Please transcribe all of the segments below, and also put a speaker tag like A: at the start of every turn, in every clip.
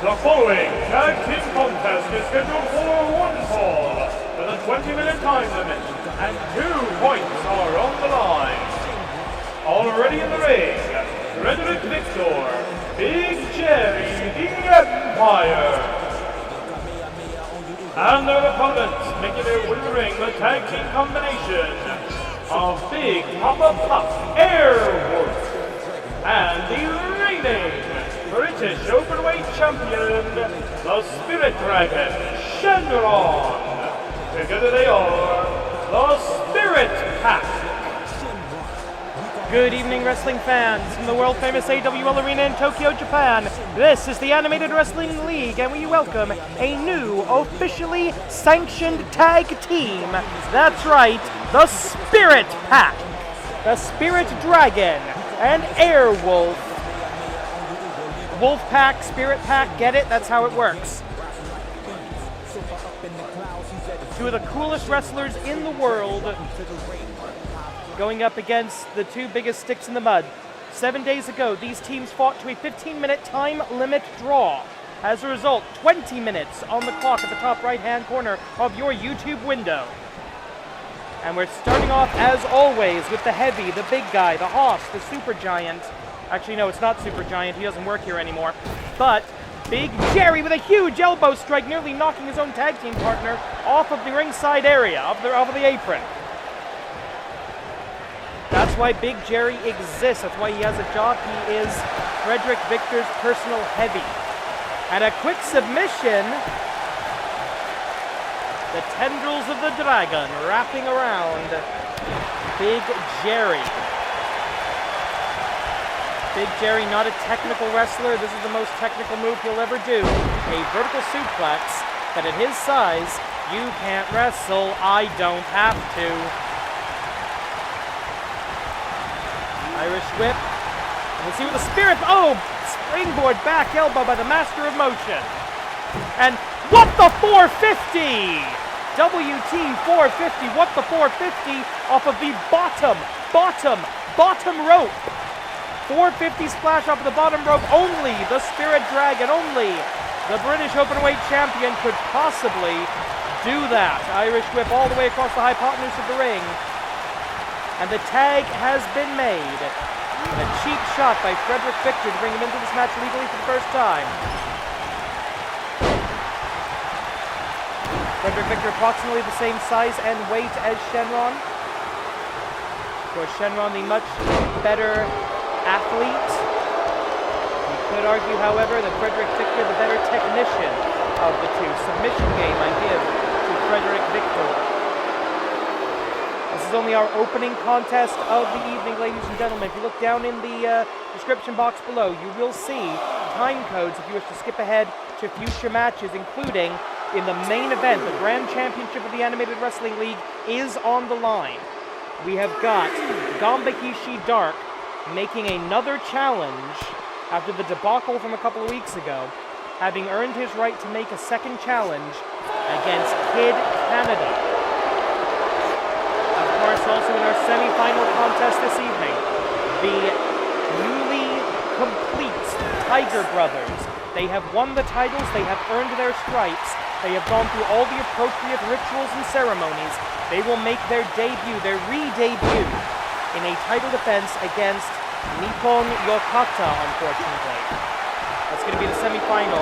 A: The following tag team contest is scheduled for one fall with a 20-minute time limit, and 2 points are on the line. Already in the ring, Frederick Victor, Big Jerry, the Empire. And their opponents making their way to the ring, the tag team combination of Big Papa Puff Airwolf and the reigning British Openweight Champion, the Spirit Dragon, Shenron. Together they are the Spirit Pack.
B: Good evening, wrestling fans from the world-famous AWL Arena in Tokyo, Japan. This is the Animated Wrestling League, and we welcome a new, officially sanctioned tag team. That's right, the Spirit Pack. The Spirit Dragon and Airwolf. Wolf Pack, Spirit Pack, get it? That's how it works. 2 of the coolest wrestlers in the world going up against the 2 biggest sticks in the mud. 7 days ago, these teams fought to a 15-minute time limit draw. As a result, 20 minutes on the clock at the top right-hand corner of your YouTube window. And we're starting off, as always, with the heavy, the big guy, the hoss, the super giant. Actually, no, it's not Super Giant. He doesn't work here anymore. But Big Jerry with a huge elbow strike, nearly knocking his own tag team partner off of the ringside area, off the apron. That's why Big Jerry exists. That's why he has a job. He is Frederick Victor's personal heavy. And a quick submission. The tendrils of the dragon wrapping around Big Jerry. Big Jerry, not a technical wrestler. This is the most technical move he'll ever do. A vertical suplex, but at his size, you can't wrestle. I don't have to. Irish whip. We'll see what the Spirit... Oh! Springboard back elbow by the Master of Motion. And what the 450! WT 450. What the 450 off of the bottom rope. 450 splash off of the bottom rope. Only the Spirit Dragon, only the British Openweight Champion could possibly do that. Irish whip all the way across the hypotenuse of the ring. And the tag has been made. And a cheap shot by Frederick Victor to bring him into this match legally for the first time. Frederick Victor approximately the same size and weight as Shenron. Of course, Shenron the much better athlete. You could argue, however, that Frederick Victor, the better technician of the 2. Submission game I give to Frederick Victor. This is only our opening contest of the evening, ladies and gentlemen. If you look down in the description box below, you will see time codes if you wish to skip ahead to future matches, including in the main event. The Grand Championship of the Animated Wrestling League is on the line. We have got Ganba Hisshi Dark making another challenge after the debacle from a couple of weeks ago, having earned his right to make a second challenge against Kid Canada. Of course, also in our semi-final contest this evening, the newly complete Tiger Brothers. They have won the titles, they have earned their stripes, they have gone through all the appropriate rituals and ceremonies. They will make their debut, their re-debut, in a title defense against Nippon Yokata, unfortunately. That's going to be the semi-final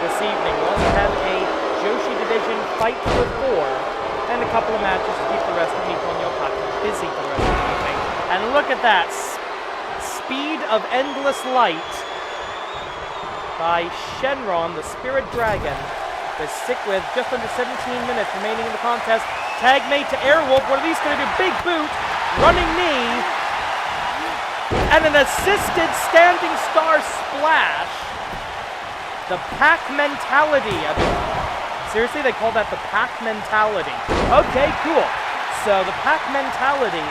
B: this evening. We'll also have a Joshi Division Fight for 4 and a couple of matches to keep the rest of Nippon Yokata busy for the rest of the evening. And look at that. Speed of Endless Light by Shenron, the Spirit Dragon, to stick with just under 17 minutes remaining in the contest. Tag mate to Airwolf. What are these going to do? Big boot. Running knee, and an assisted standing star splash. The pack mentality. I mean, Seriously, they call that the pack mentality. Okay, cool. So the pack mentality,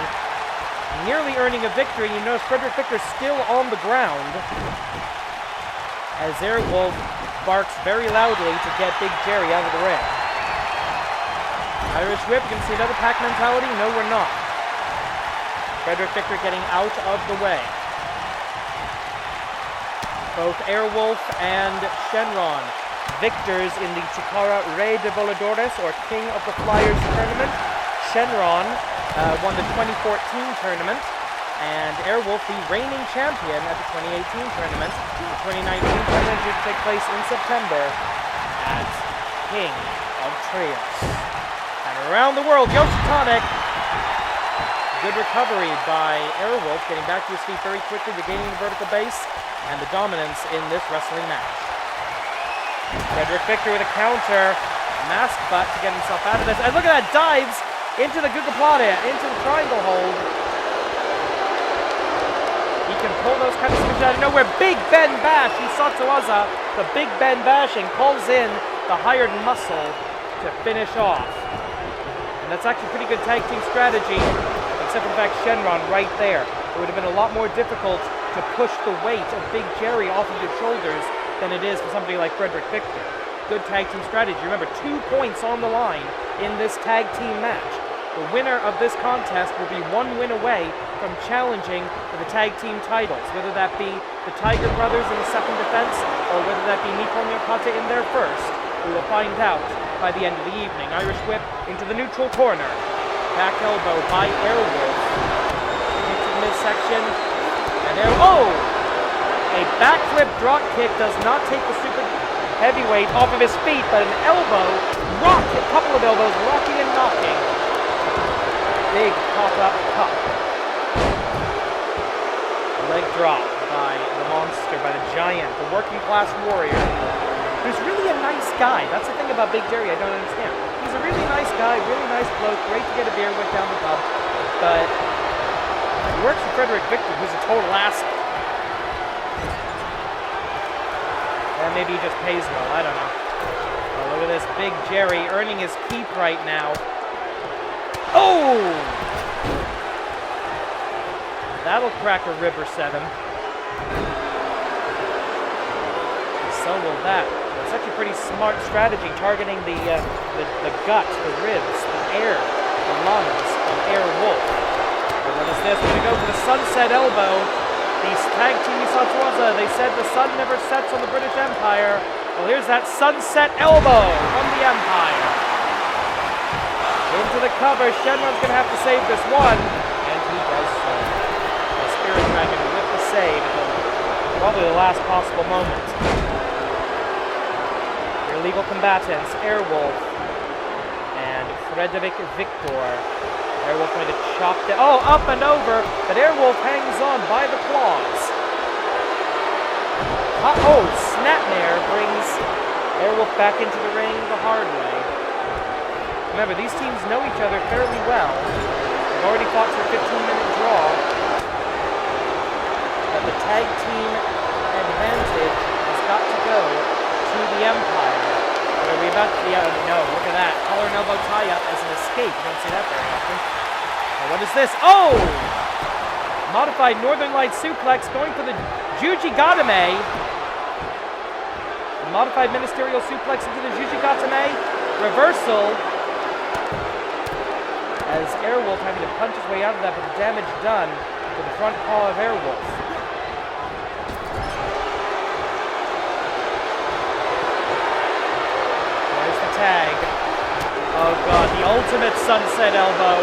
B: nearly earning a victory. You notice Frederick Victor's still on the ground as Airwolf barks very loudly to get Big Jerry out of the ring. Irish Whip, you can see another pack mentality. No, we're not. Frederick Victor getting out of the way. Both Airwolf and Shenron, victors in the Chikara Rey de Voladores, or King of the Flyers tournament. Shenron won the 2014 tournament, and Airwolf the reigning champion at the 2018 tournament. The 2019 tournament due to take place in September at King of Trios. And around the world, Yoshitonic. Good recovery by Airwolf, getting back to his feet very quickly, regaining the vertical base and the dominance in this wrestling match. Frederick Victor with a counter, mask butt to get himself out of this. And look at that, dives into the Gugaplata, into the triangle hold. He can pull those kind of switches out of nowhere. Big Ben Bash, Hisatsuwaza, the Big Ben bashing, calls in the hired muscle to finish off. And that's actually pretty good tag team strategy, except for the fact Shenron right there. It would have been a lot more difficult to push the weight of Big Jerry off of your shoulders than it is for somebody like Frederick Victor. Good tag team strategy. Remember, 2 points on the line in this tag team match. The winner of this contest will be 1 win away from challenging for the tag team titles, whether that be the Tiger Brothers in the second defense, or whether that be Nippon Yokata in their first. We will find out by the end of the evening. Irish Whip into the neutral corner. Back elbow by Airwolf. Into the midsection. And there, a backflip drop kick does not take the super heavyweight off of his feet, but an elbow, a couple of elbows, rocking and knocking. Big pop-up cup. Leg drop by the monster, by the giant, the working class warrior, who's really a nice guy. That's the thing about Big Jerry I don't understand. He's a really nice guy, really nice bloke, great to get a beer with down the pub, but he works for Frederick Victor, who's a total asshole. And maybe he just pays well, I don't know. Oh, look at this Big Jerry earning his keep right now. Oh! That'll crack a rib or 7. So will that. It's actually a pretty smart strategy, targeting the gut, the ribs, the air, the lungs of Airwolf. And what is this? We're going to go for the sunset elbow. These tag team Hisatsuwaza, they said the sun never sets on the British Empire. Well, here's that sunset elbow from the Empire. Into the cover, Shenron's going to have to save this one, and he does so. The Spirit Dragon with the save until probably the last possible moment. Your legal combatants, Airwolf and Frederick Victor. Airwolf going to chop down. Oh, up and over, but Airwolf hangs on by the claws. Snapmare brings Airwolf back into the ring the hard way. Remember, these teams know each other fairly well. They've already fought for a 15-minute draw. But the tag team advantage has got to go to the Empire. Are we about to... no, look at that. Collar and elbow tie-up as an escape. You don't see that very often. Now, what is this? Oh! Modified Northern Light Suplex going for the Juji Gatame. Modified Ministerial Suplex into the Juji Gatame. Reversal. As Airwolf having to punch his way out of that, but the damage done to the front paw of Airwolf. There's the tag. Oh god, the ultimate sunset elbow.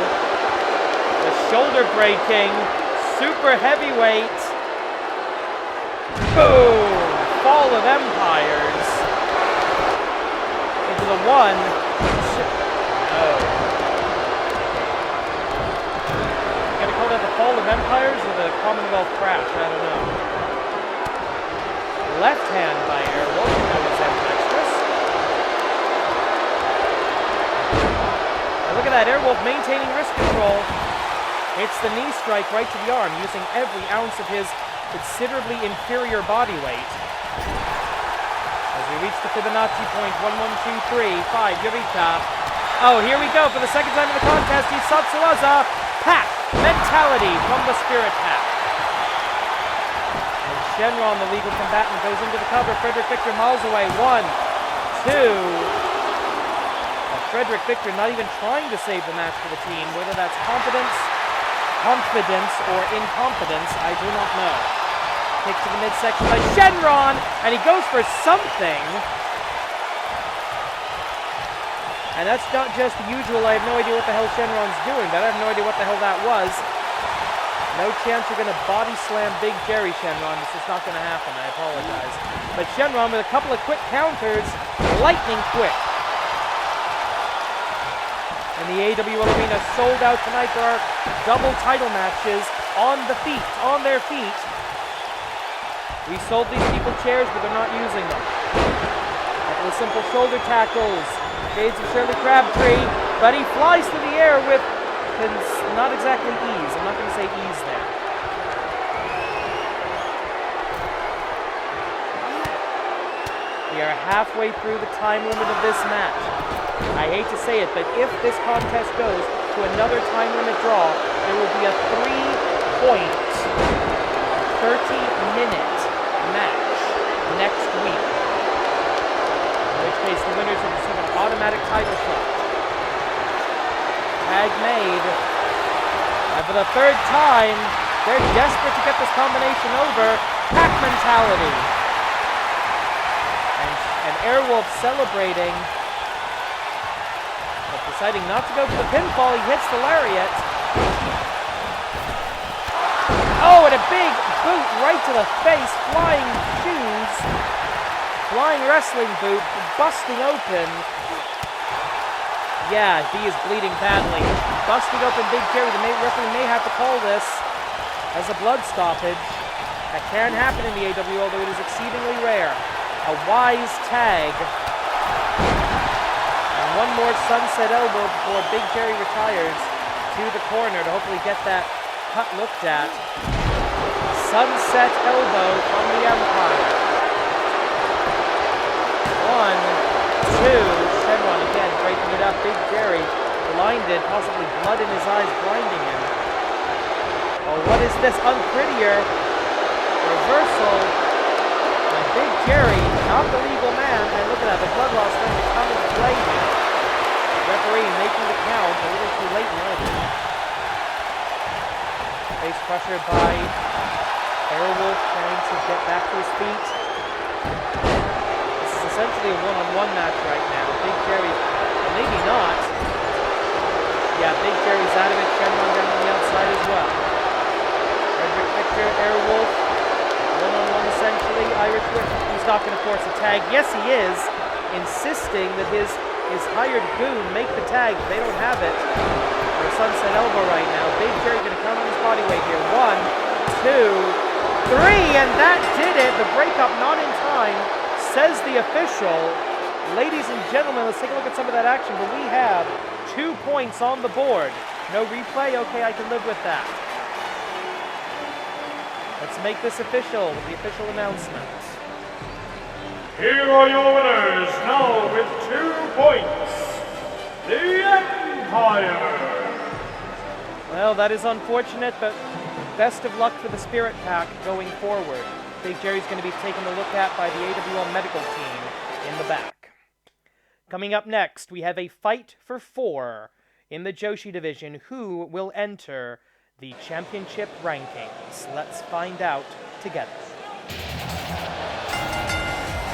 B: The shoulder breaking. Super heavyweight. Boom! Fall of Empires. Into the 1. No. Call that the Fall of Empires or the Commonwealth Crash? I don't know. Left hand by Airwolf, that was ambidextrous. Now look at that, Airwolf maintaining wrist control. Hits the knee strike right to the arm, using every ounce of his considerably inferior body weight. As we reach the Fibonacci point, 1, 1, 2, 3, 5, Eureka. Oh, here we go for the second time in the contest. Hisatsuwaza, pack mentality from the Spirit Pack. And Shenron, the legal combatant, goes into the cover. Frederick Victor miles away. 1, 2. Frederick Victor not even trying to save the match for the team. Whether that's confidence, or incompetence, I do not know. Kick to the midsection by Shenron, and he goes for something. And that's not just the usual, I have no idea what the hell Shenron's doing, but I have no idea what the hell that was. No chance you're going to body slam Big Jerry, Shenron. This is not going to happen, I apologize. But Shenron with a couple of quick counters, lightning quick. And the AWL Arena sold out tonight. There are double title matches on their feet. We sold these people chairs, but they're not using them. Couple of simple shoulder tackles. Shades of Shirley Crabtree, but he flies through the air with not exactly ease. I'm not going to say ease there. We are halfway through the time limit of this match. I hate to say it, but if this contest goes to another time limit draw, there will be a 3-point, 30-minute match next week. In which case, the winners will receive an automatic title shot. Tag made. And for the third time, they're desperate to get this combination over. Pack mentality. And Airwolf celebrating. But deciding not to go for the pinfall, he hits the lariat. Oh, and a big boot right to the face. Flying shoes. Flying wrestling boot. Busting open. Yeah, he is bleeding badly. Busting open Big Jerry. The referee may have to call this as a blood stoppage. That can happen in the AWL, though it is exceedingly rare. A wise tag. And one more sunset elbow before Big Jerry retires to the corner to hopefully get that cut looked at. Sunset elbow from the Empire. 1, 2. Shenron again breaking it up. Big Jerry blinded, possibly blood in his eyes blinding him. Oh, what is this? Unprettier. Reversal. And Big Jerry, not the legal man, and look at that, the blood loss starting to come into play here. Referee making the count a little too late in order. Face pressure by Airwolf trying to get back to his feet. This is essentially a one-on-one match right now. Big Jerry, well, maybe not. Yeah, Big Jerry's out of it. Shenron down on the outside as well. Frederick Victor, Airwolf, one-on-one essentially. Irish Whip, he's not going to force a tag. Yes, he is, insisting that his hired goon make the tag. They don't have it. For a sunset elbow right now. Big Jerry going to count on his body weight here. 1, 2, 3, and that did it. The breakup not in time, says the official. Ladies and gentlemen, let's take a look at some of that action. But we have 2 points on the board. No replay? Okay, I can live with that. Let's make this official with the official announcement.
A: Here are your winners, now with 2 points, the Empire.
B: Well, that is unfortunate, but best of luck for the Spirit Pack going forward. Big Jerry's going to be taken a look at by the AWL medical team in the back. Coming up next, we have a fight for 4 in the Joshi division. Who will enter the championship rankings? Let's find out together.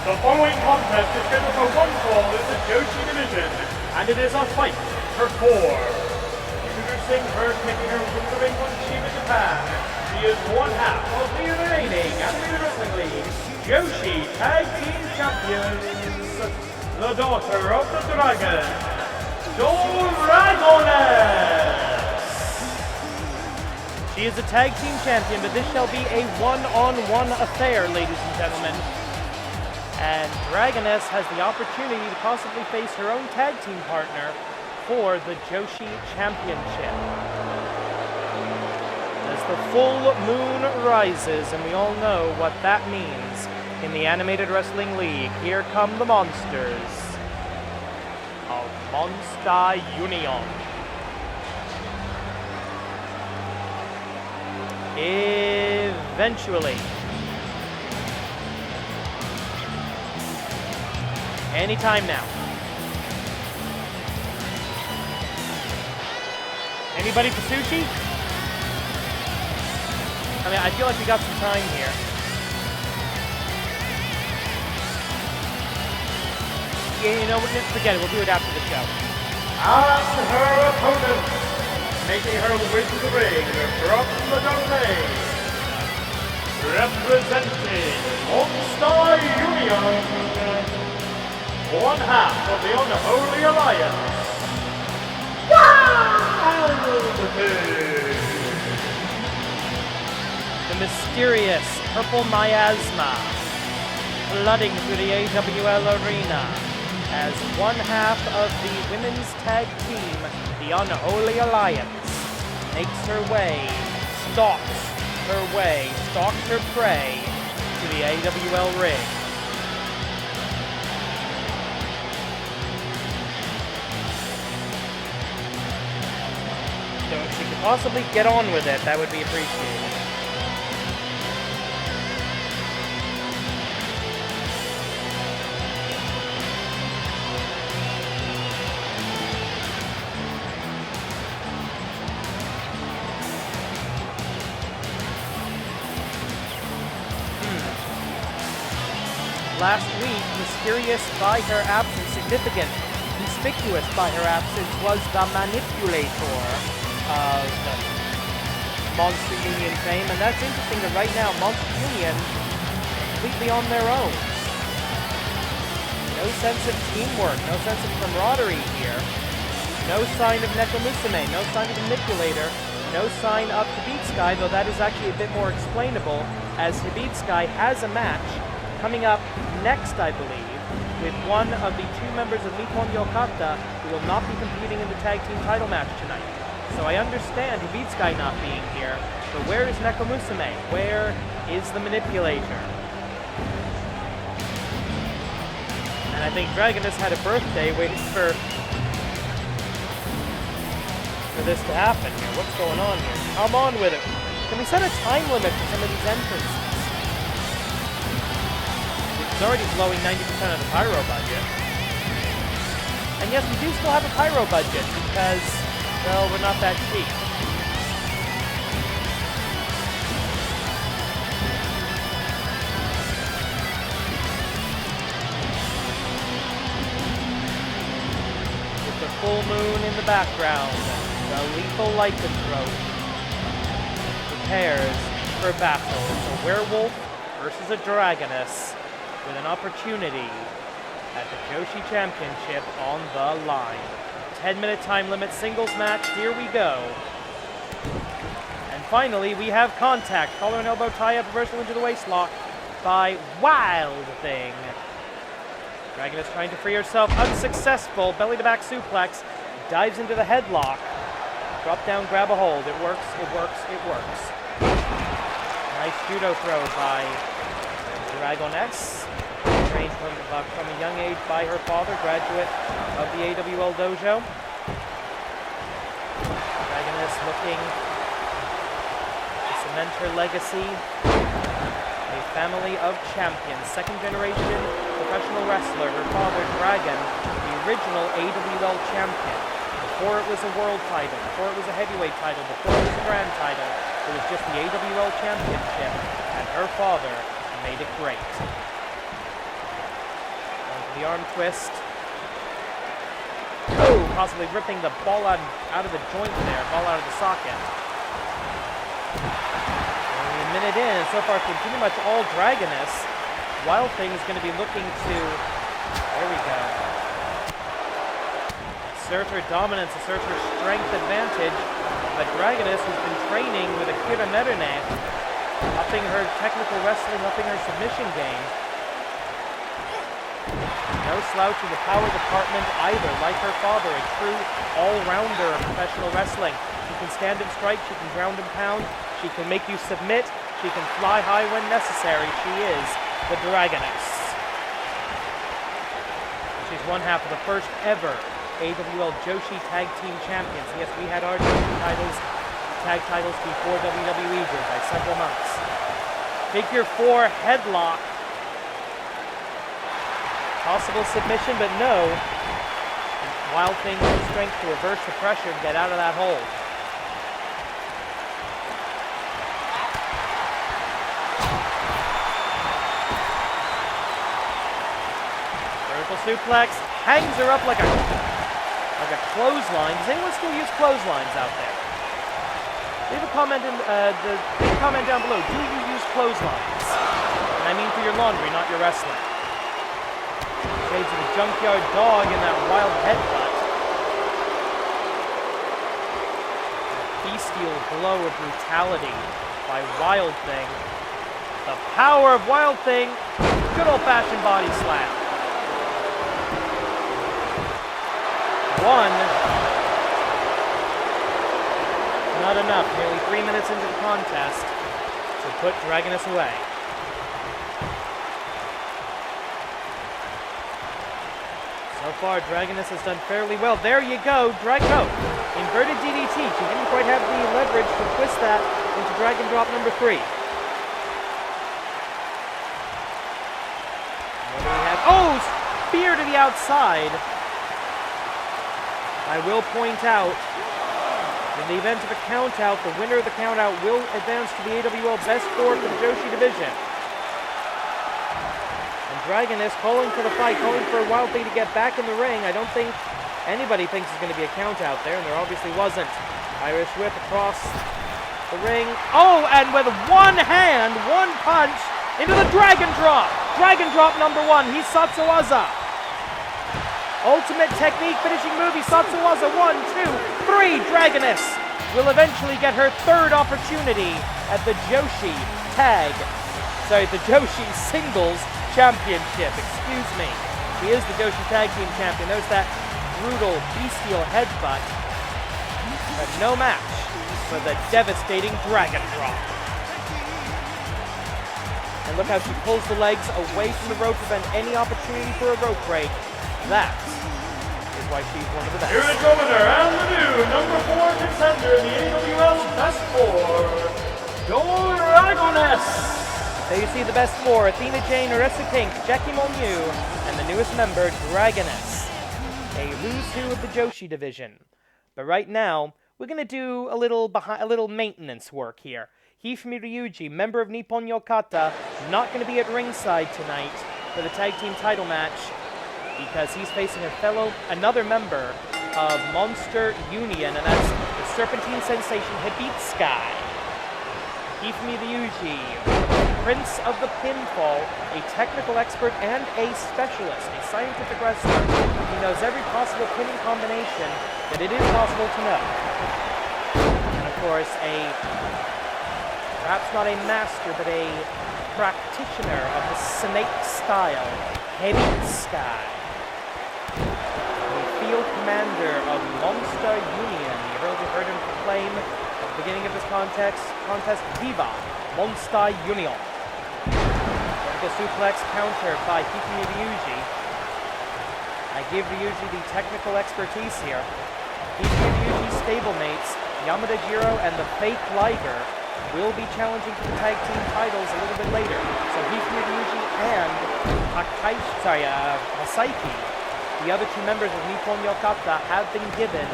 A: The following contest is scheduled for 1 fall in the Joshi division, and it is a fight for 4. Introducing her, taking her from the ring from Chiba, Japan. She is one half of the remaining Anime Wrestling League Joshi Tag Team Champions, the daughter of the Dragon, Dragoness.
B: She is a tag team champion, but this shall be a one-on-one affair, ladies and gentlemen. And Dragoness has the opportunity to possibly face her own tag team partner for the Joshi Championship. As the full moon rises, and we all know what that means, in the Animated Wrestling League. Here come the monsters of Monster Union. Eventually. Anytime now. Anybody for sushi? I mean, I feel like we got some time here. Yeah, you know, we're just forget it. We'll do it after the show.
A: And her opponent, making her way to the ring from the domain, representing Monster Union, one half of the Unholy Alliance.
B: The mysterious purple miasma flooding through the AWL arena as one half of the women's tag team, the Unholy Alliance, makes her way, stalks her prey to the AWL ring. So if she could possibly get on with it, that would be appreciated. Last week, mysterious by her absence, significant, conspicuous by her absence, was the manipulator of Monster Union fame, and that's interesting that right now Monster Union completely on their own. No sense of teamwork, no sense of camaraderie here. No sign of Nekomusume, no sign of Manipulator, no sign of Hebitsukai, though that is actually a bit more explainable, as Hebitsukai has a match coming up next, I believe, with one of the two members of Nippon Yokata who will not be competing in the tag team title match tonight. So I understand Hebitsukai not being here, but where is Nekomusume? Where is the Manipulator? And I think Dragoness had a birthday waiting for this to happen here. What's going on here? Come on with it. Can we set a time limit for some of these entrances? It's already blowing 90% of the pyro budget. And yes, we do still have a pyro budget because, well, we're not that cheap. With the full moon in the background, the lethal lycanthrope prepares for battle. It's a werewolf versus a dragoness, with an opportunity at the Joshi Championship on the line. 10-minute time limit singles match, here we go. And finally, we have contact. Collar and elbow tie-up, reversal into the waistlock by Wild Thing. Dragoness trying to free herself, unsuccessful. Belly-to-back suplex, dives into the headlock. Drop down, grab a hold. It works, it works, it works. Nice judo throw by Dragoness. Trained from a young age by her father, graduate of the AWL dojo. Dragoness looking to cement her legacy. A family of champions, second generation professional wrestler. Her father, Dragon, the original AWL champion. Before it was a world title, before it was a heavyweight title, before it was a grand title, it was just the AWL championship, and her father made it great. The arm twist. Oh, possibly ripping the ball out of the joint there, ball out of the socket. Only a minute in, and so far it's been pretty much all Dragoness. Wild Thing is going to be looking to, there we go, assert her dominance, assert her strength advantage. But Dragoness, who's been training with Akira Merune, upping her technical wrestling, upping her submission game. No slouch in the power department either. Like her father, a true all-rounder of professional wrestling. She can stand and strike, she can ground and pound, she can make you submit, she can fly high when necessary. She is the Dragoness. She's one half of the first ever AWL Joshi Tag Team Champions. Yes, we had our tag titles before WWE did by several months. Figure 4 headlock. Possible submission, but no. Wild Thing with strength to reverse the pressure and get out of that hole. Vertical suplex, hangs her up like a clothesline. Does anyone still use clotheslines out there? Leave a comment down below. Do you use clotheslines? And I mean for your laundry, not your wrestling. Shades of the junkyard dog in that wild headbutt. Bestial blow of brutality by Wild Thing. The power of Wild Thing. Good old-fashioned body slam. One. Not enough. Nearly 3 minutes into the contest to put Dragoness away. So far, Dragoness has done fairly well. There you go. Inverted DDT. She didn't quite have the leverage to twist that into Dragon Drop number 3. What do we have? Oh! Spear to the outside. I will point out, in the event of a countout, the winner of the countout will advance to the AWL Best 4 for the Joshi division. And Dragoness calling for the fight, calling for a Wild Thing to get back in the ring. I don't think anybody thinks there's going to be a countout there, and there obviously wasn't. Irish whip across the ring. Oh, and with one hand, one punch into the Dragon Drop. Dragon Drop number 1, Hisatsuwaza. Ultimate technique finishing move, Hisatsuwaza. 1, 2, 3. Dragoness will eventually get her third opportunity at the Joshi Singles Championship. Excuse me. He is the Joshi Tag Team Champion. There's that brutal, bestial headbutt. But no match for the devastating Dragon Drop. And look how she pulls the legs away from the rope to prevent any opportunity for a rope break. That is why she's one of the best.
A: Here is your winner and the new number 4 contender in the AWL Best 4, Dragoness.
B: There you see the Best 4, Athena Jane, Aressa Pink, Jackie Monyu, and the newest member, Dragoness. A who's who of the Joshi division. But right now, we're going to do a little maintenance work here. Hifumi Ryuji, member of Nippon Yokata, not going to be at ringside tonight for the tag team title match, because he's facing another member of Monster Union, and that's the Serpentine Sensation Hebitsukai. Hifumi Ryuji, Prince of the Pinfall, a technical expert and a specialist, a scientific wrestler. He knows every possible pinning combination that it is possible to know. And of course, perhaps not a master, but a practitioner of the snake style, Hebitsukai. Field commander of Monster Union. You heard him proclaim at the beginning of this contest, Viva Monster Union. Vertical suplex counter by Hifumi Ryuji. I give Ryuji the technical expertise here. Hifumi Ryuji's stablemates, Yamada Jiro and the Fake Liger, will be challenging for the tag team titles a little bit later. So Hifumi Ryuji and Hasaiki, the other two members of Nippon Yokata, have been given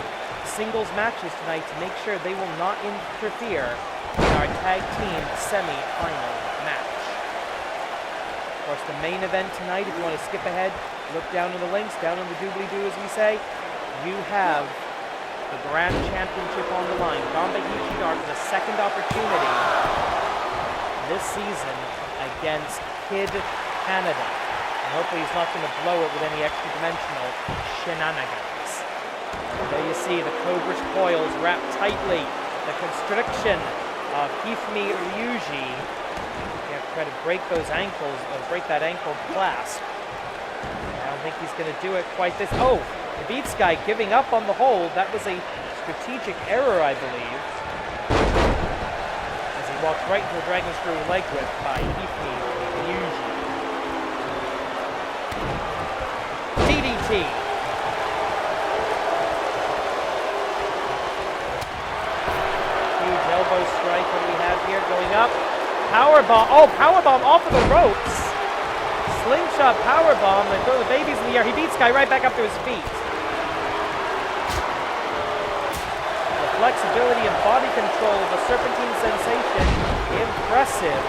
B: singles matches tonight to make sure they will not interfere in our tag team semi-final match. Of course, the main event tonight, if you want to skip ahead, look down in the links, down in the doobly-doo as we say, you have the Grand Championship on the line. Ganba Hisshi for the second opportunity this season against Kid Canada. And hopefully he's not going to blow it with any extra-dimensional shenanigans. And there you see the Cobra's coils wrapped tightly. The constriction of Hifumi Ryuji. You have to try to break those ankles, break that ankle clasp. I don't think he's going to do it quite this. Oh, the Hebitsukai giving up on the hold. That was a strategic error, I believe. As he walks right into a Dragon Screw leg whip by Hifumi Ryuji. Ryuji. Huge elbow strike. What do we have here? Going up. Powerbomb. Oh, powerbomb off of the ropes. Slingshot powerbomb. They throw the babies in the air. He beats Sky right back up to his feet. The flexibility and body control of the Serpentine Sensation. Impressive.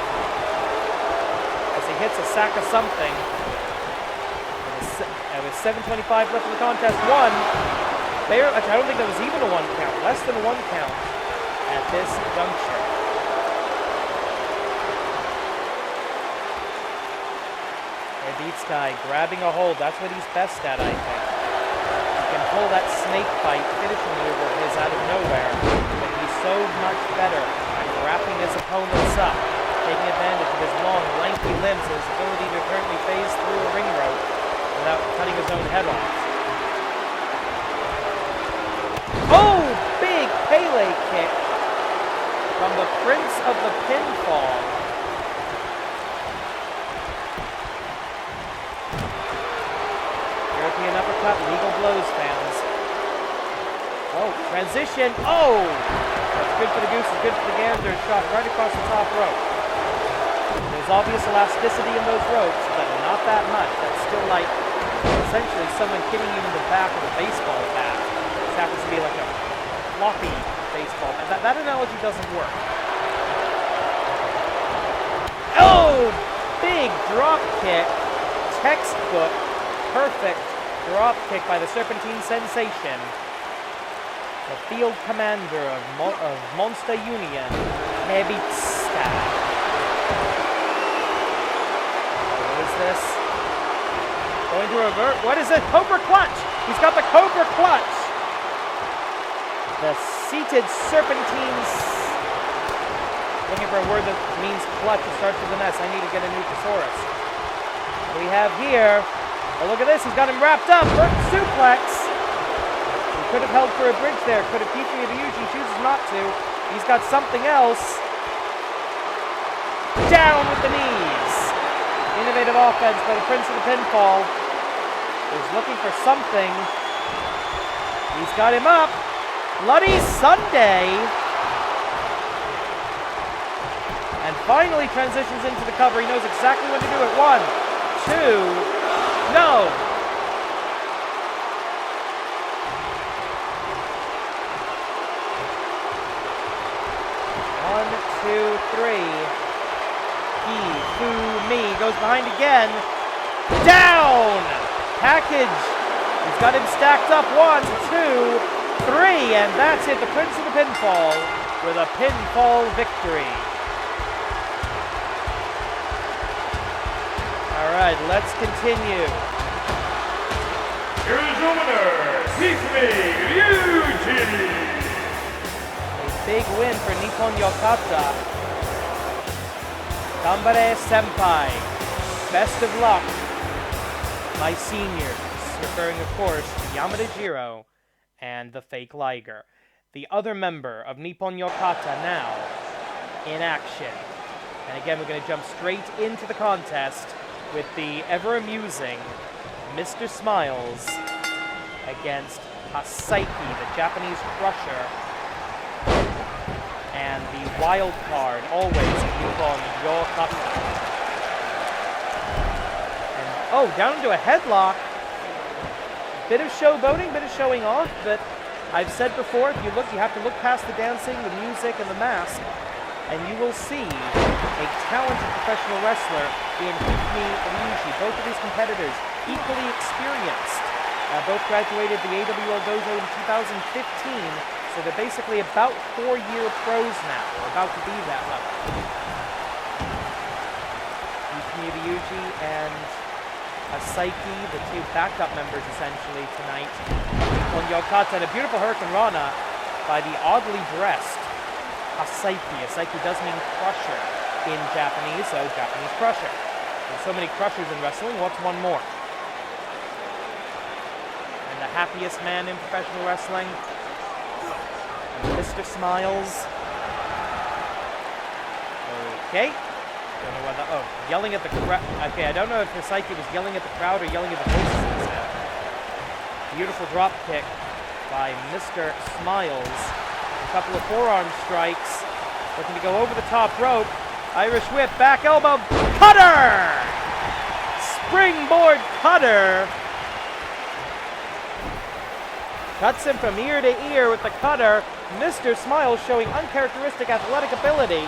B: As he hits a sack of something. With 7:25 left in the contest. One. I don't think that was even a 1 count. Less than a 1 count at this juncture. Hebitsukai grabbing a hold. That's what he's best at, I think. He can pull that snake bite finishing maneuver of his out of nowhere. But he's so much better at wrapping his opponents up, taking advantage of his long, lanky limbs and his ability to currently phase through a ring rope without cutting his own head off. Oh! Big Pele kick from the Prince of the Pinfall. European uppercut, legal blows, fans. Oh, transition. Oh! That's good for the goose, it's good for the gander. Shot right across the top rope. There's obvious elasticity in those ropes, but not that much. That's still like essentially someone hitting you in the back of a baseball bat. This happens to be like a floppy baseball bat. That analogy doesn't work. Oh! Big drop kick. Textbook. Perfect drop kick by the Serpentine Sensation. The field commander of Monster Union, Hebitsukai. What is this? Going to revert. What is it? Cobra Clutch! He's got the Cobra Clutch! The seated Serpentines. Looking for a word that means clutch. It starts with an S. I need to get a new thesaurus. What do we have here? Oh, look at this. He's got him wrapped up. Suplex. He could have held for a bridge there. Could have Hifumi to Ryuji. Chooses not to. He's got something else. Down with the knees. Innovative offense by the Prince of the Pinfall. He's looking for something. He's got him up. Bloody Sunday. And finally transitions into the cover. He knows exactly when to do it. 1, 2... No! 1, 2, 3. Hifumi goes behind again. Down! Package. He's got him stacked up. 1, 2, 3. And that's it. The Prince of the Pinfall with a pinfall victory. All right, let's continue.
A: Here is your winner, Hifumi Ryuji.
B: A big win for Nippon Yokata. Gambare Senpai. Best of luck, my seniors. Referring, of course, to Yamada Jiro and the fake Liger. The other member of Nippon Yokata now in action. And again, we're going to jump straight into the contest with the ever-amusing Mr. Smiles against Hasaiki, the Japanese crusher, and the wild card, always, Nippon Yokata. And, oh, down into a headlock. Bit of showboating, bit of showing off, but I've said before, if you look, you have to look past the dancing, the music, and the mask, and you will see a talented professional wrestler in Hifumi Ryuji. Both of these competitors equally experienced. Both graduated the AWL dojo in 2015, so they're basically about 4-year pros now, or about to be that level. Hifumi Ryuji and Hasaiki, the two backup members essentially tonight. On Yokata, and a beautiful Hurricane Rana by the oddly dressed Hasaiki. Hasaiki does mean crusher in Japanese, so Japanese crusher. There's so many crushers in wrestling, what's one more? And the happiest man in professional wrestling, Mr. Smiles. Okay. Don't know whether, oh, yelling at the crowd. Okay, I don't know if Hasaiki was yelling at the crowd or yelling at the voices instead. Beautiful drop kick by Mr. Smiles. A couple of forearm strikes. Looking to go over the top rope. Irish whip, back elbow, cutter! Springboard cutter. Cuts him from ear to ear with the cutter. Mr. Smiles showing uncharacteristic athletic ability.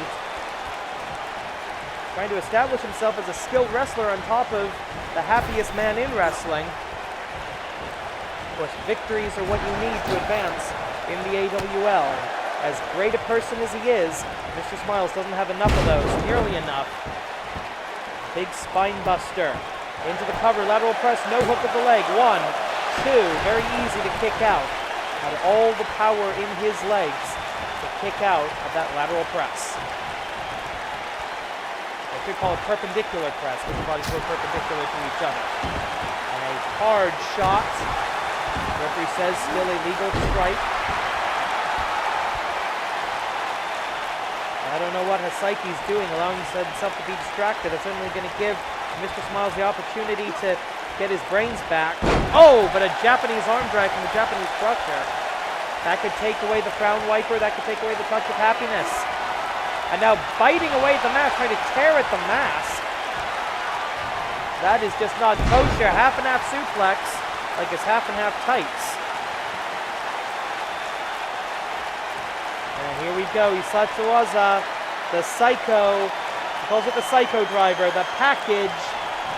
B: Trying to establish himself as a skilled wrestler on top of the happiest man in wrestling. Of course, victories are what you need to advance in the AWL. As great a person as he is, Mr. Smiles doesn't have enough of those, nearly enough. Big spine buster. Into the cover, lateral press, no hook of the leg. 1, 2, very easy to kick out. Had all the power in his legs to kick out of that lateral press. I could call it perpendicular press, because the bodies were perpendicular to each other. And a hard shot. Referee says still a legal strike. I don't know what Hasaiki's doing, allowing himself to be distracted. It's certainly going to give Mr. Smiles the opportunity to get his brains back. Oh, but a Japanese arm drag from the Japanese crusher. That could take away the frown wiper. That could take away the touch of happiness. And now biting away at the mask, trying to tear at the mask. That is just not kosher. Half and half suplex, like it's half and half tights. And here we go, Isachiwaza, the Psycho, he calls it the Psycho driver, the package,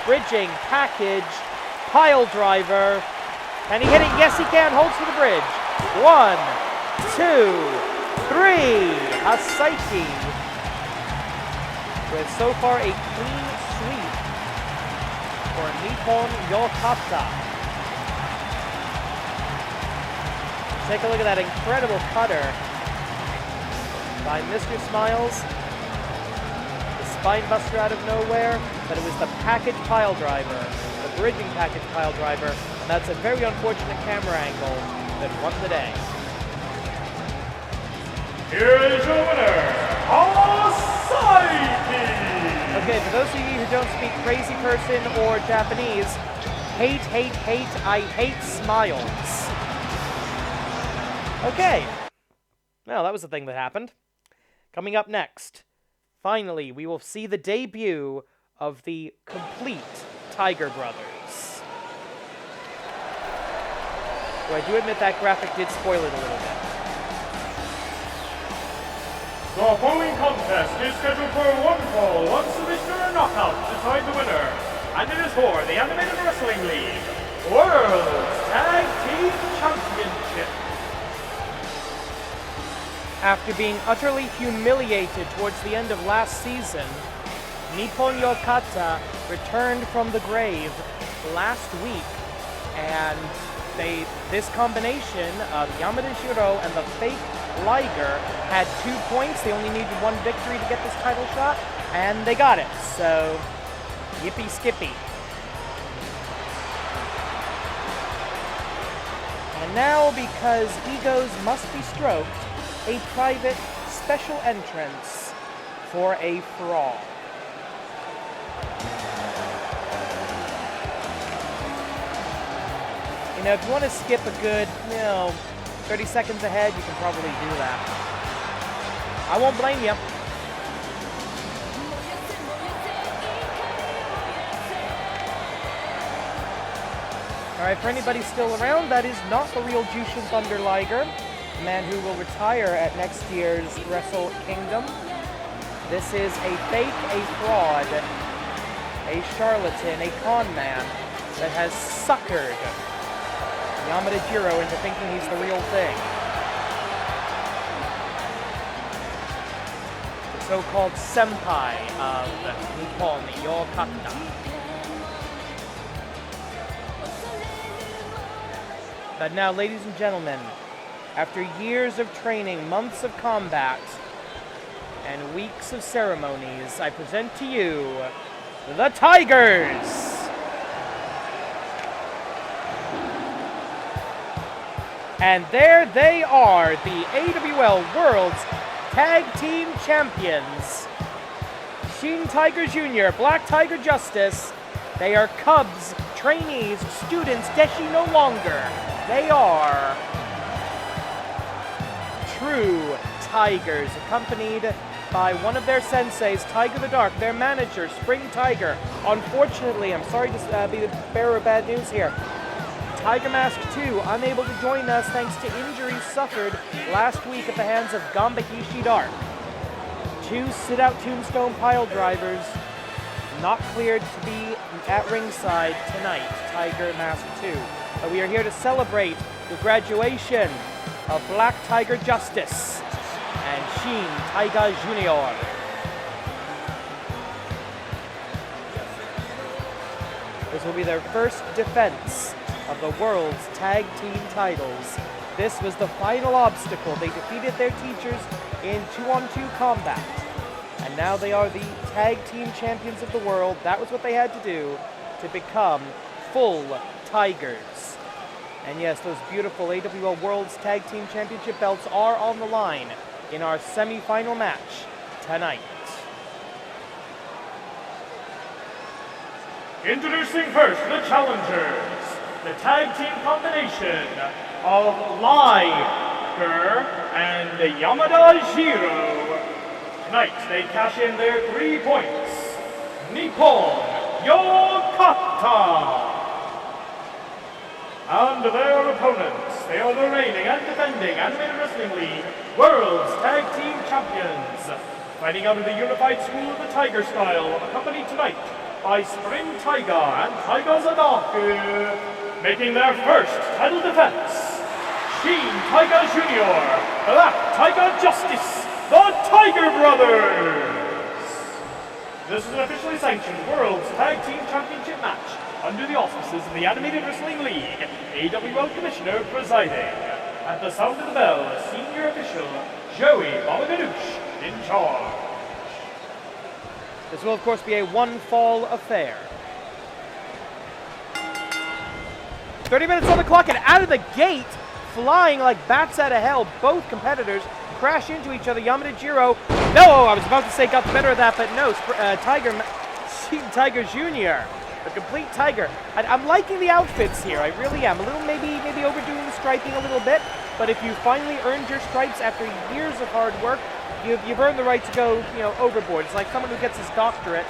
B: bridging, package, pile driver. Can he hit it? Yes, he can. Holds for the bridge. 1, 2, 3. Hasaiki with so far a clean sweep for Nippon Yokata. Take a look at that incredible cutter by Mr. Smiles. The spine buster out of nowhere, but it was the package pile driver, the bridging package pile driver, and that's a very unfortunate camera angle that won the day.
A: Here is your winner, Hasaiki!
B: Okay, for those of you who don't speak crazy person or Japanese, hate, I hate Smiles. Okay. Well, that was the thing that happened. Coming up next, finally, we will see the debut of the complete Tiger Brothers. So I do admit that graphic did spoil it a little bit.
A: The following contest is scheduled for one fall, one submission or knockout to decide the winner. And it is for the Animated Wrestling League World Tag Team Championship.
B: After being utterly humiliated towards the end of last season, Nippon Yokata returned from the grave last week, and this combination of Yamada Jiro and the fake Liger had 2 points. They only needed 1 victory to get this title shot, and they got it. So, yippee skippy. And now, because egos must be stroked, a private special entrance for a fraud. You know, if you want to skip a good, 30 seconds ahead, you can probably do that. I won't blame you. Alright, for anybody still around, that is not the real Jushin Thunder Liger, the man who will retire at next year's Wrestle Kingdom. This is a fake, a fraud, a charlatan, a con man that has suckered Yamada Jiro into thinking he's the real thing. The so-called senpai of Nippon Yokata. But now, ladies and gentlemen, after years of training, months of combat, and weeks of ceremonies, I present to you the Tigers! And there they are, the AWL World's Tag Team Champions. Shin Tiger Jr., Black Tiger Justice. They are Cubs, trainees, students, Deshi no longer. They are true Tigers, accompanied by one of their senseis, Tiger the Dark, their manager, Spring Tiger. Unfortunately, I'm sorry to be the bearer of bad news here, Tiger Mask 2 unable to join us thanks to injuries suffered last week at the hands of Ganba Hisshi Dark. 2 sit-out tombstone pile drivers not cleared to be at ringside tonight, Tiger Mask 2. But we are here to celebrate the graduation of Black Tiger Justice and Shin Taiga Jr. This will be their first defense of the world's tag team titles. This was the final obstacle. They defeated their teachers in 2-on-2 combat. And now they are the tag team champions of the world. That was what they had to do to become full Tigers. And yes, those beautiful AWL World's Tag Team Championship belts are on the line in our semi-final match tonight.
A: Introducing first the challengers, the tag team combination of Liger and Yamada Jiro. Tonight they cash in their 3 points. Nippon Yokata. And their opponents, they are the reigning and defending Animated Wrestling League World's Tag Team Champions. Fighting out of the Unified School of the Tiger Style, accompanied tonight by Spring Tiger and Tiger Zadaku. Making their first title defense, Shin Taiga Jr., Black Tiger Justice, the Tiger Brothers. This is an officially sanctioned World's Tag Team Championship match under the auspices of the Animated Wrestling League, AWL Commissioner presiding. At the sound of the bell, Senior Official Joey Babaganoush in charge.
B: This will, of course, be a one-fall affair. 30 minutes on the clock, and out of the gate, flying like bats out of hell, both competitors crash into each other. Yamada Jiro, no, I was about to say got the better of that, but no, Tiger Jr., a complete Tiger. I'm liking the outfits here, I really am. A little, maybe overdoing the striping a little bit, but if you finally earned your stripes after years of hard work, you've earned the right to go, overboard. It's like someone who gets his doctorate,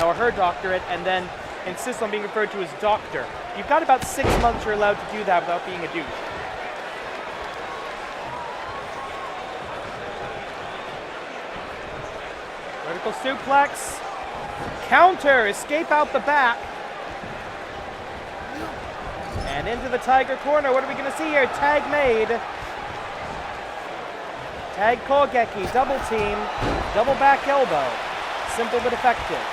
B: or her doctorate, and then insists on being referred to as doctor. You've got about 6 months you're allowed to do that without being a douche. Vertical suplex. Counter, escape out the back. And into the Tiger corner. What are we going to see here? Tag made. Tag Kogeki, double team, double back elbow. Simple but effective.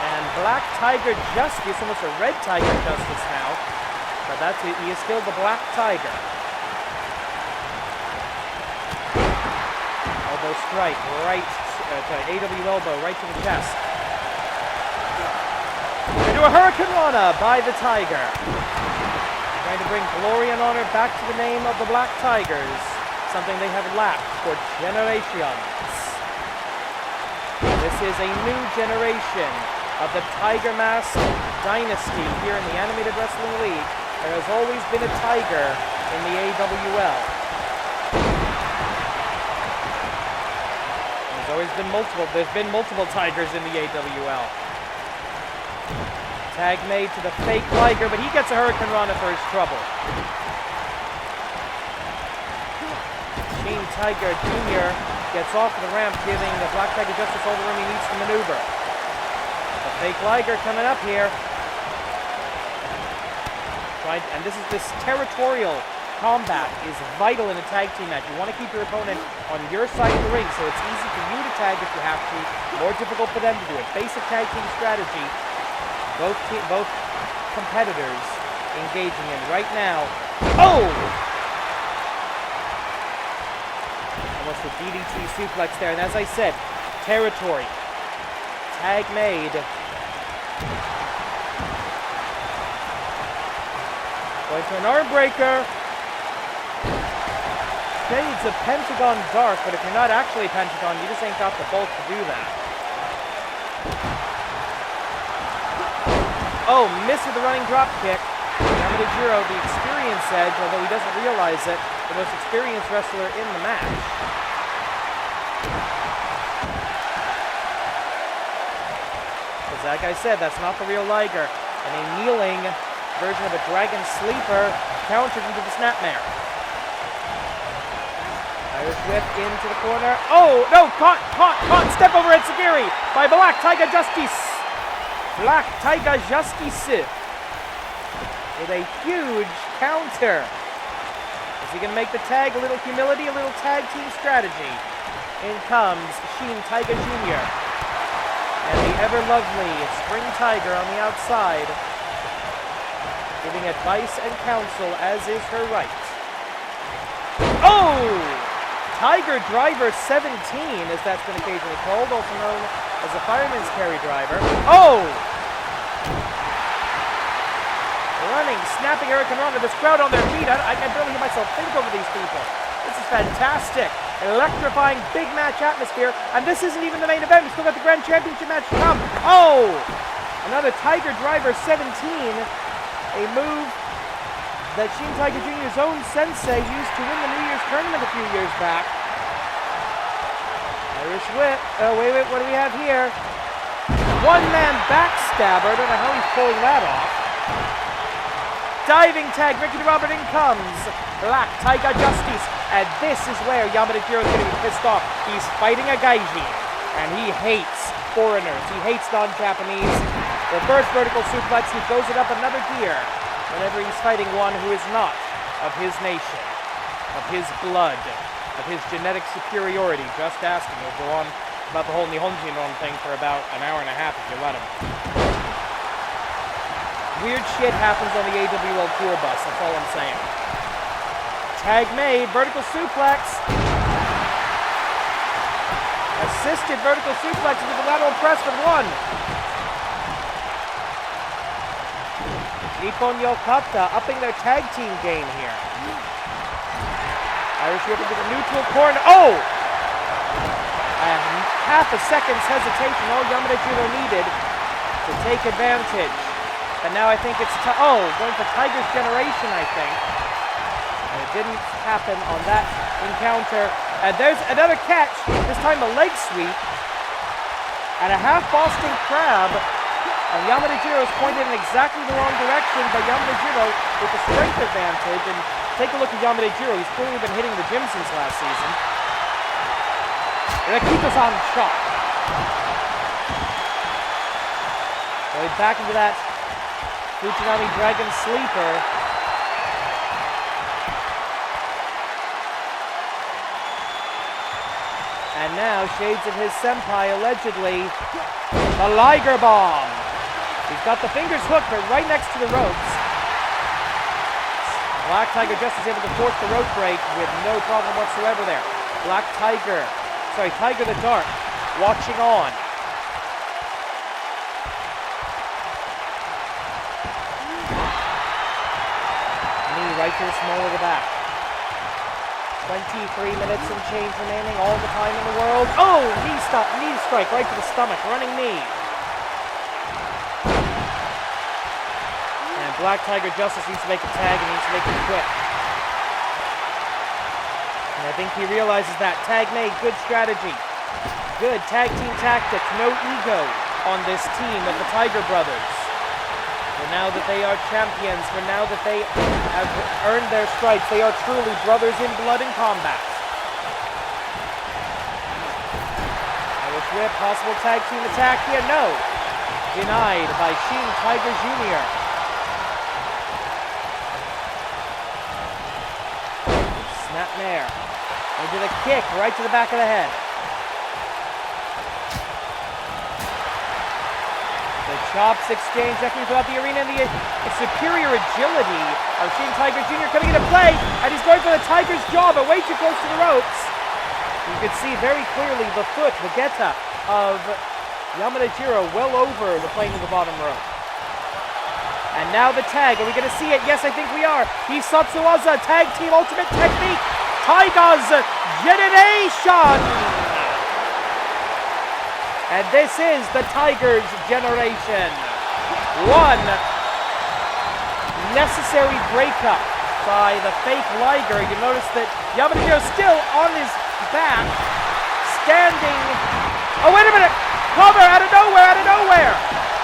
B: And Black Tiger Justice, almost a Red Tiger Justice now. But that's it, he is still the Black Tiger. Elbow strike, right, AW elbow, right to the chest. Into a Hurricane Rana by the Tiger. Trying to bring glory and honor back to the name of the Black Tigers. Something they have lacked for generations. This is a new generation of the Tiger Mask dynasty here in the Animated Wrestling League. There has always been a Tiger in the AWL. There's been multiple Tigers in the AWL. Tag made to the fake Liger, but he gets a Hurricane Rana for his trouble. Shin Tiger Jr. gets off the ramp, giving the Black Tiger Justice all the room he needs to maneuver. The fake Liger coming up here. Right, and this territorial combat is vital in a tag team match. You want to keep your opponent on your side of the ring, so it's easy for you to tag if you have to. More difficult for them to do it. Basic tag team strategy. Both competitors engaging in right now. Oh! Almost a DDT suplex there, and as I said, territory. Tag made. Going to an arm breaker. Shades of Pentagon Dark, but if you're not actually Pentagon, you just ain't got the bulk to do that. Oh, missed with the running drop kick. Yamada Jiro, the experience edge, although he doesn't realize it, the most experienced wrestler in the match. Because like I said, that's not the real Liger. And a kneeling version of a Dragon Sleeper countered into the Snapmare. Irish whip into the corner. Oh, no, caught. Step over Etsugiri by Black Tiger Justice. Black Tiger Justice with a huge counter. Is he going to make the tag? A little humility, a little tag team strategy. In comes Shin Tiger Jr. And the ever-lovely Spring Tiger on the outside, giving advice and counsel as is her right. Oh! Tiger Driver 17, as that's been occasionally called, also known as a Fireman's Carry Driver. Oh! Running, snapping Hurricane Rana, this crowd on their feet. I can barely hear myself think over these people. This is fantastic. Electrifying big match atmosphere. And this isn't even the main event. We still got the Grand Championship match to come. Oh! Another Tiger Driver 17. A move that Shin Tiger Jr.'s own sensei used to win the New Year's tournament a few years back. Irish whip. Oh, wait, what do we have here? One-man backstabber. I don't know how he's pulling that off. Diving tag, Ricky DeRobert, in comes Black Tiger Justice. And this is where Yamada Jiro is going to be pissed off. He's fighting a Gaijin, and he hates foreigners. He hates non-Japanese. Reverse vertical suplex, he goes it up another gear whenever he's fighting one who is not of his nation, of his blood, of his genetic superiority. Just asking. He'll go on about the whole Nihonjin thing for about an hour and a half if you let him. Weird shit happens on the AWL tour bus, that's all I'm saying. Tag made, vertical suplex. Assisted vertical suplex with the lateral press for one. Nippon Yokata upping their tag team game here. Irish whip into the neutral corner. Oh! Half a second's hesitation, all Yamada Jiro needed to take advantage. And now I think it's going for Tiger's Generation, I think. And it didn't happen on that encounter. And there's another catch, this time a leg sweep. And a half Boston Crab. And Yamada Jiro is pointed in exactly the wrong direction, but Yamada Jiro with the strength advantage. And take a look at Yamada Jiro. He's clearly been hitting the gym since last season. Rakito-san shot. Going back into that Fujinami Dragon Sleeper. And now, shades of his senpai, allegedly, the Liger Bomb. He's got the fingers hooked, but right next to the ropes. Black Tiger just is able to force the rope break with no problem whatsoever there. Tiger the Dark, watching on. Right to the small of the back. 23 minutes and change remaining, all the time in the world. Oh, knee strike right to the stomach, running knee. And Black Tiger Justice needs to make a tag and needs to make it quick. And I think he realizes that. Tag made, good strategy. Good tag team tactics, no ego on this team of the Tiger Brothers. For now that they are champions, for now that they have earned their stripes, they are truly brothers in blood and combat. Irish whip, possible tag team attack here, no. Denied by Shin Tiger Jr. Snapmare. Into the kick, right to the back of the head. The chops exchange echoing throughout the arena, and the superior agility of Shin Tiger Jr. coming into play, and he's going for the Tiger's jaw, but way too close to the ropes. You can see very clearly the foot, the geta of Yamada Jiro well over the plane of the bottom rope. And now the tag, are we going to see it? Yes, I think we are. Hisatsuwaza, tag team ultimate technique, Tiger's Generation! And this is the Tiger's Generation. 1, necessary breakup by the fake Liger. You notice that Yamashiro still on his back, standing. Oh, wait a minute! Cover out of nowhere, out of nowhere!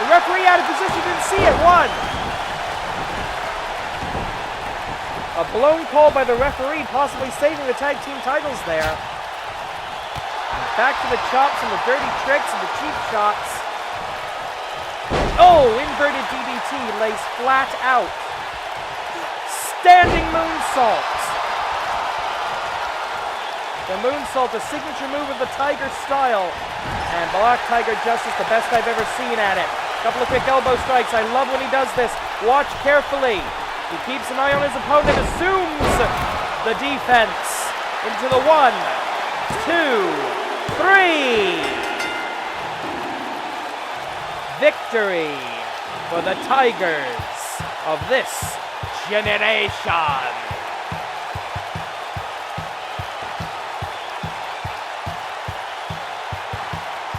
B: The referee out of position, didn't see it. 1. A blown call by the referee, possibly saving the tag team titles there. Back to the chops and the dirty tricks and the cheap shots. Oh, inverted DDT, lays flat out. Standing moonsault. The moonsault, the signature move of the Tiger style. And Black Tiger Justice, the best I've ever seen at it. Couple of quick elbow strikes. I love when he does this. Watch carefully. He keeps an eye on his opponent, assumes the defense. Into the 1, 2, 3. Victory for the Tigers of this generation.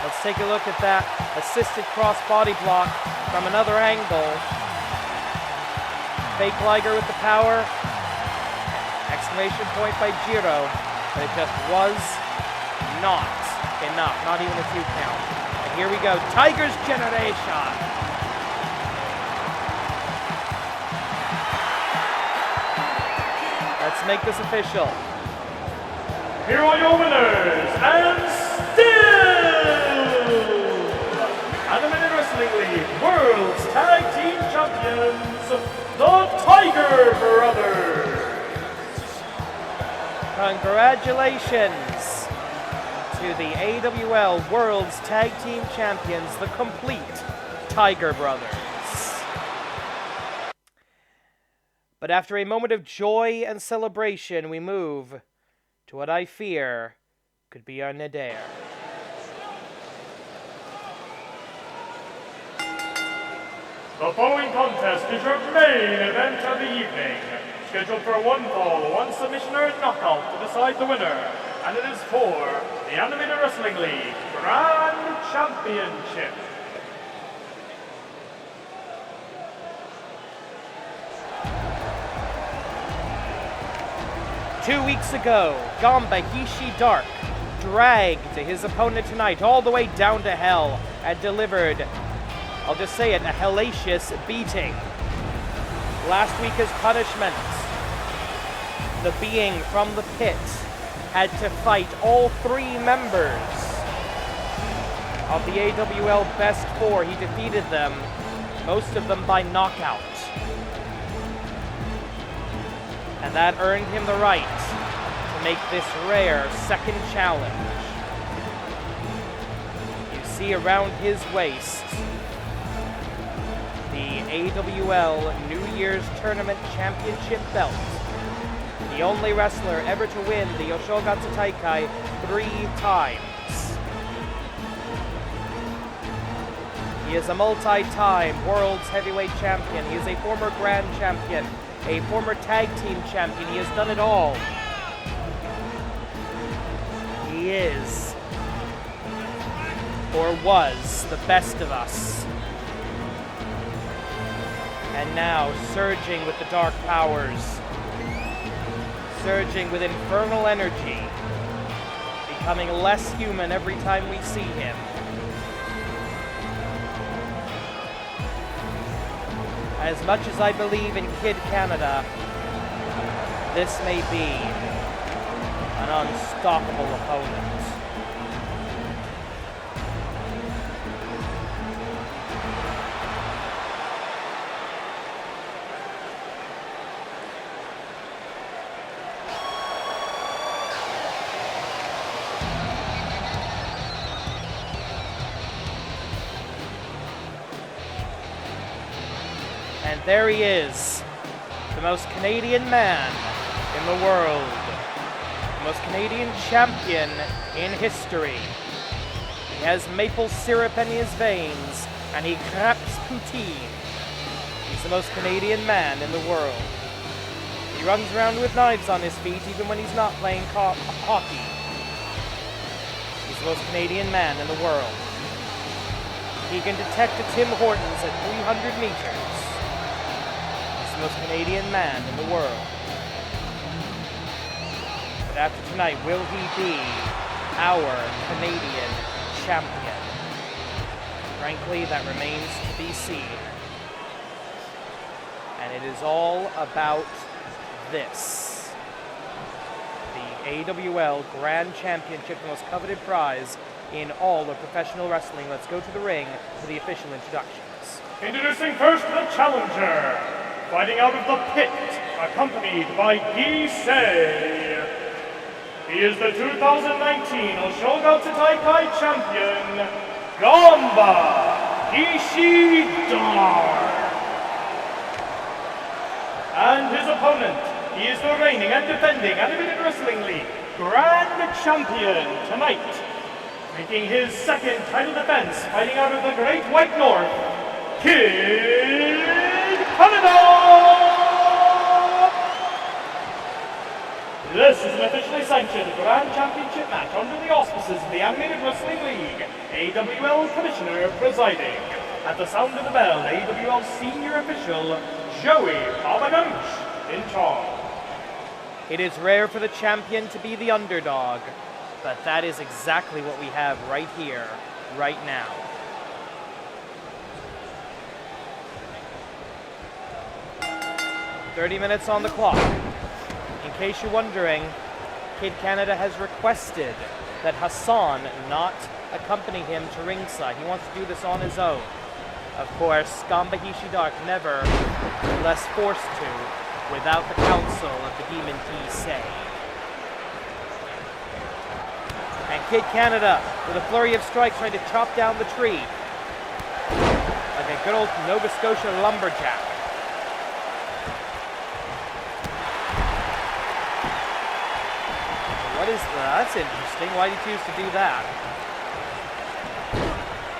B: Let's take a look at that assisted cross-body block from another angle. Fake Liger with the power. Exclamation point by Jiro. But it just was not enough. Not even a 2 count. And here we go. Tigers generation. Let's make this official.
A: Here are your winners, and still Animated Wrestling League World's Tag Team Champions, the Tiger Brothers.
B: Congratulations to the AWL World's Tag Team Champions, the complete Tiger Brothers. But after a moment of joy and celebration, we move to what I fear could be our nadir.
A: The following contest is your main event of the evening, scheduled for 1 fall, 1 submission or knockout to decide the winner, and it is for the Animated Wrestling League Grand Championship.
B: Two weeks ago, Ganba Hisshi Dark dragged his opponent tonight all the way down to hell and delivered, I'll just say it, a hellacious beating. Last week as punishment, the being from the pit had to fight all 3 members of the AWL Best 4. He defeated them, most of them by knockout. And that earned him the right to make this rare second challenge. You see around his waist the AWL New Year's Tournament Championship belt. The only wrestler ever to win the Yoshogatsu Taikai 3 times. He is a multi-time World's Heavyweight Champion. He is a former Grand Champion, a former Tag Team Champion. He has done it all. He is, or was, the best of us. And now, surging with the dark powers, surging with infernal energy, becoming less human every time we see him. As much as I believe in Kid Canada, this may be an unstoppable opponent. And there he is, the most Canadian man in the world, the most Canadian champion in history. He has maple syrup in his veins, and he crapes poutine. He's the most Canadian man in the world. He runs around with knives on his feet even when he's not playing hockey. He's the most Canadian man in the world. He can detect a Tim Hortons at 300 meters. the most Canadian man in the world. But after tonight, will he be our Canadian champion? Frankly, that remains to be seen. And it is all about this. The AWL Grand Championship, the most coveted prize in all of professional wrestling. Let's go to the ring for the official introductions.
A: Introducing first the challenger, fighting out of the pit, accompanied by Gisei. He is the 2019 Oshoga Taikai champion, Ganba Hisshi. And his opponent, he is the reigning and defending Animated Wrestling League Grand Champion tonight, making his second title defense, fighting out of the Great White North, Kid Canada! This is an officially sanctioned Grand Championship match under the auspices of the Animated Wrestling League, AWL Commissioner presiding. At the sound of the bell, AWL Senior Official, Joey Papaganoush in charge.
B: It is rare for the champion to be the underdog, but that is exactly what we have right here, right now. "30 minutes on the clock. In case you're wondering, Kid Canada has requested that Hassan not accompany him to ringside. He wants to do this on his own. Of course, Ganba Hisshi never less forced to without the counsel of the Demon Gisei. And Kid Canada, with a flurry of strikes, trying to chop down the tree. Like a good old Nova Scotia lumberjack. What is that? That's interesting. Why did he choose to do that?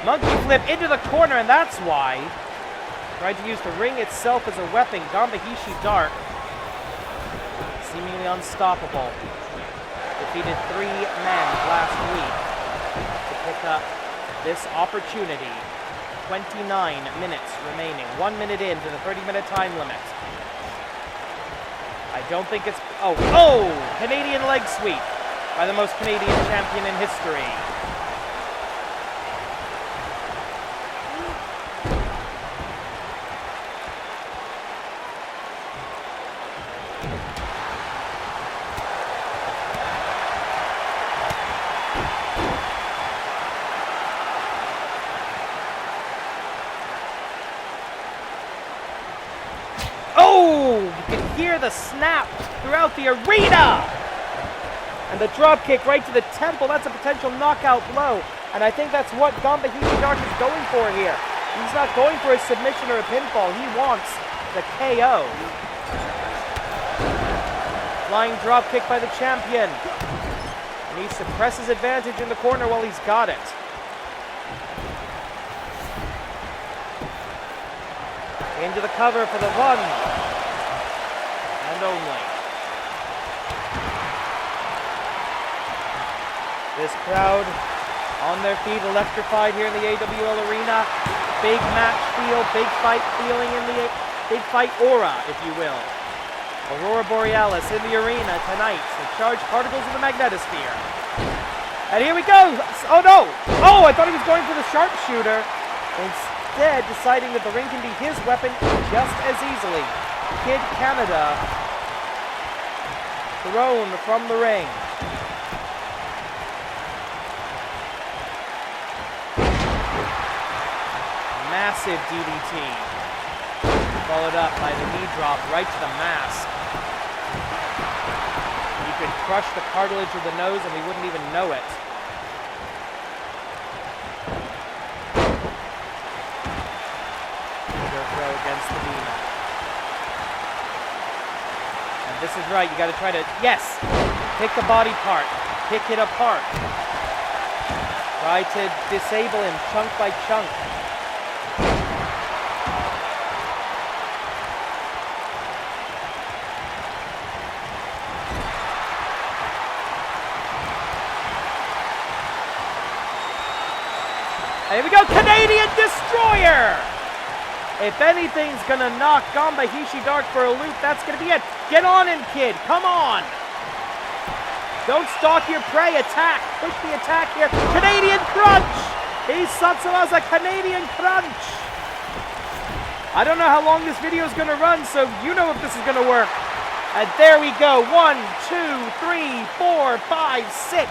B: Monkey flip into the corner, and that's why. Tried to use the ring itself as a weapon. Ganba Hisshi Dark, seemingly unstoppable. Defeated 3 men last week to pick up this opportunity. 29 minutes remaining. 1 minute into the 30-minute time limit. I don't think it's... Oh! Canadian leg sweep by the most Canadian champion in history. The snap throughout the arena, and the drop kick right to the temple. That's a potential knockout blow, and I think that's what Ganba Hisshi Dark is going for here. He's not going for a submission or a pinfall. He wants the KO. Flying drop kick by the champion, and he suppresses advantage in the corner while he's got it. Into the cover for the one. Only. This crowd on their feet, electrified here in the AWL arena. Big match feel, big fight feeling in the big fight aura, if you will. Aurora Borealis in the arena tonight. The charged particles of the magnetosphere. And here we go. Oh no! Oh, I thought he was going for the sharpshooter. Instead, deciding that the ring can be his weapon just as easily. Kid Canada thrown from the ring. Massive DDT. Followed up by the knee drop right to the mask. You could crush the cartilage of the nose and we wouldn't even know it. Throw against the demon. This is right, you gotta try to, yes! Pick the body part, pick it apart. Try to disable him chunk by chunk. And here we go, Canadian Destroyer! If anything's gonna knock Ganba Hisshi Dark for a loop, that's gonna be it. Get on him, kid. Come on. Don't stalk your prey. Attack. Push the attack here. Canadian Crunch. He sucks him as a Canadian Crunch. I don't know how long this video is gonna run, so you know if this is gonna work. And there we go. 1, 2, 3, 4, 5, 6.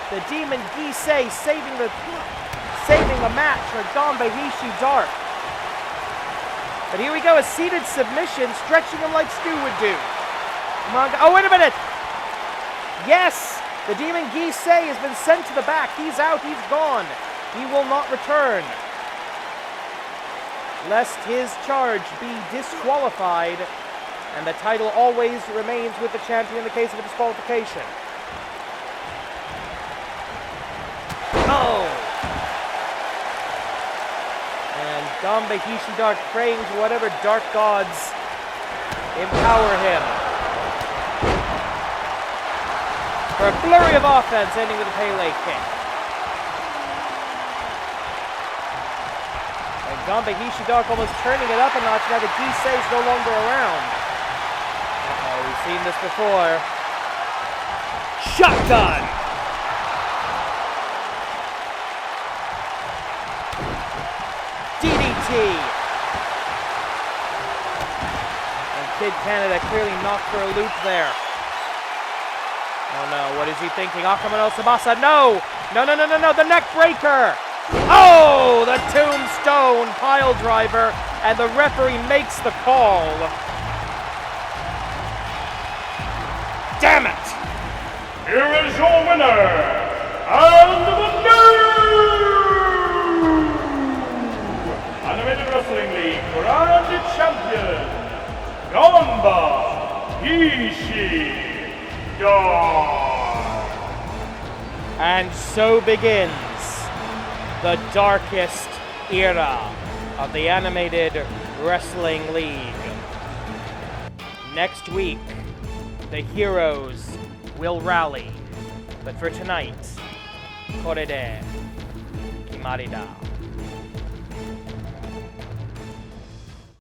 B: The Demon Gisei saving the match for Ganba Hisshi Dark. But here we go, a seated submission, stretching him like Stu would do. Come on, oh, wait a minute! Yes! The Demon Gisei has been sent to the back. He's out, he's gone. He will not return. Lest his charge be disqualified, and the title always remains with the champion in the case of a disqualification. Oh! And Ganba Hisshi Dark praying to whatever dark gods empower him. For a flurry of offense, ending with a Pele kick. And Ganba Hisshi Dark almost turning it up a notch now that Gisei is no longer around. Uh-oh, we've seen this before. Shotgun! DDT! And Kid Canada clearly knocked for a loop there. Oh no, what is he thinking? Akama no Tsubasa, no! No, no, no, no, no, the neck breaker! Oh, the tombstone pile driver, and the referee makes the call. Damn it!
A: Here is your winner, and the new Animated Wrestling League Grand Champion, Ganba Hisshi Dark.
B: And so begins the darkest era of the Animated Wrestling League. Next week, the heroes will rally. But for tonight, これで決まりだ.